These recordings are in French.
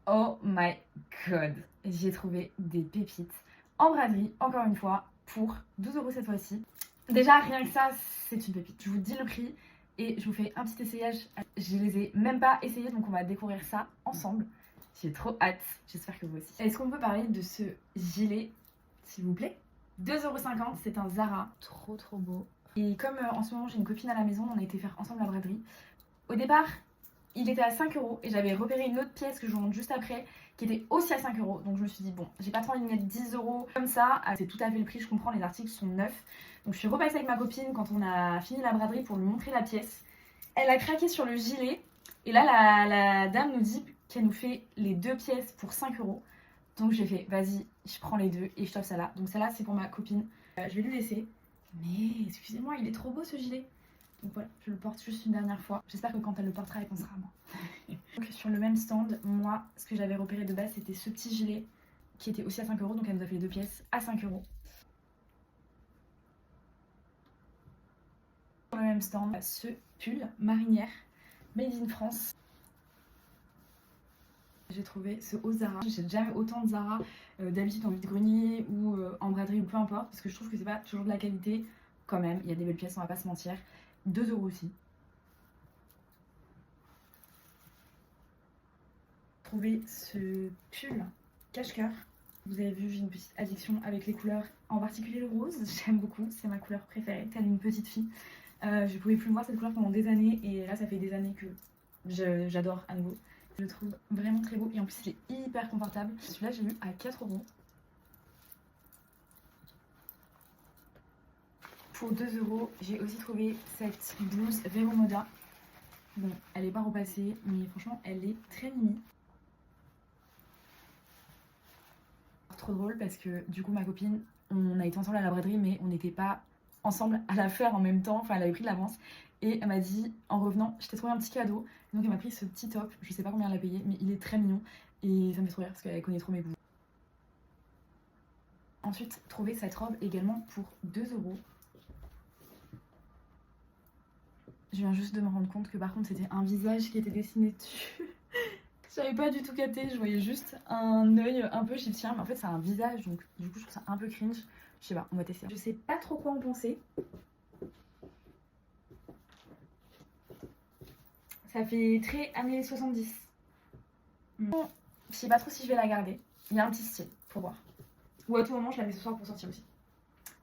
Oh my god, j'ai trouvé des pépites en braderie, encore une fois, pour 12 € cette fois-ci. Déjà, rien que ça, c'est une pépite. Je vous dis le prix et je vous fais un petit essayage. Je les ai même pas essayés, donc on va découvrir ça ensemble. J'ai trop hâte, j'espère que vous aussi. Est-ce qu'on peut parler de ce gilet, s'il vous plaît? 2,50 €, c'est un Zara, trop beau. Et comme en ce moment j'ai une copine à la maison, on a été faire ensemble la braderie. Au départ, il était à 5 € et j'avais repéré une autre pièce que je vous montre juste après qui était aussi à 5 €. Donc je me suis dit, bon, j'ai pas trop envie de mettre 10 € comme ça. C'est tout à fait le prix, je comprends, les articles sont neufs. Donc je suis repassée avec ma copine quand on a fini la braderie pour lui montrer la pièce. Elle a craqué sur le gilet et là la dame nous dit qu'elle nous fait les deux pièces pour 5 €. Donc j'ai fait, vas-y, je prends les deux et je t'offre celle-là. Donc celle-là, c'est pour ma copine. Je vais lui laisser. Mais excusez-moi, il est trop beau ce gilet. Donc voilà, je le porte juste une dernière fois. J'espère que quand elle le portera, elle pensera à moi. Donc sur le même stand, moi, ce que j'avais repéré de base, c'était ce petit gilet qui était aussi à 5 €. Donc elle nous a fait les deux pièces à 5 €. Sur le même stand, ce pull marinière made in France. J'ai trouvé ce haut Zara. J'ai jamais eu autant de Zara d'habitude en vide-grenier ou en braderie ou peu importe, parce que je trouve que c'est pas toujours de la qualité. Quand même, il y a des belles pièces, on va pas se mentir. 2 € aussi. Trouver ce pull cache-cœur. Vous avez vu, j'ai une petite addiction avec les couleurs, en particulier le rose. J'aime beaucoup, c'est ma couleur préférée, telle une petite fille. Je pouvais plus voir cette couleur pendant des années et là ça fait des années que j'adore à nouveau. Je le trouve vraiment très beau et en plus il est hyper confortable. Celui-là j'ai eu à 4 €. Pour 2 €, j'ai aussi trouvé cette blouse Vero Moda. Bon, elle est pas repassée, mais franchement elle est très mimi. Trop drôle parce que du coup ma copine, on a été ensemble à la braderie mais on n'était pas ensemble à la faire en même temps, enfin elle avait pris de l'avance et elle m'a dit en revenant je t'ai trouvé un petit cadeau, donc elle m'a pris ce petit top, je sais pas combien elle a payé mais il est très mignon et ça me fait trop rire parce qu'elle connaît trop mes goûts. Ensuite trouver cette robe également pour 2 €. Je viens juste de me rendre compte que par contre c'était un visage qui était dessiné dessus. J'avais pas du tout capté, je voyais juste un œil un peu égyptien, mais en fait c'est un visage, donc du coup je trouve ça un peu cringe. Je sais pas, on va tester. Je sais pas trop quoi en penser. Ça fait très années 70. Je sais pas trop si je vais la garder. Il y a un petit style, faut voir. Ou à tout moment je la mets ce soir pour sortir aussi.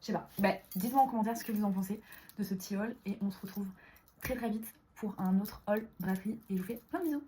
Je sais pas. Bah, dites-moi en commentaire ce que vous en pensez de ce petit haul et on se retrouve très vite pour un autre haul braderie et je vous fais plein de bisous.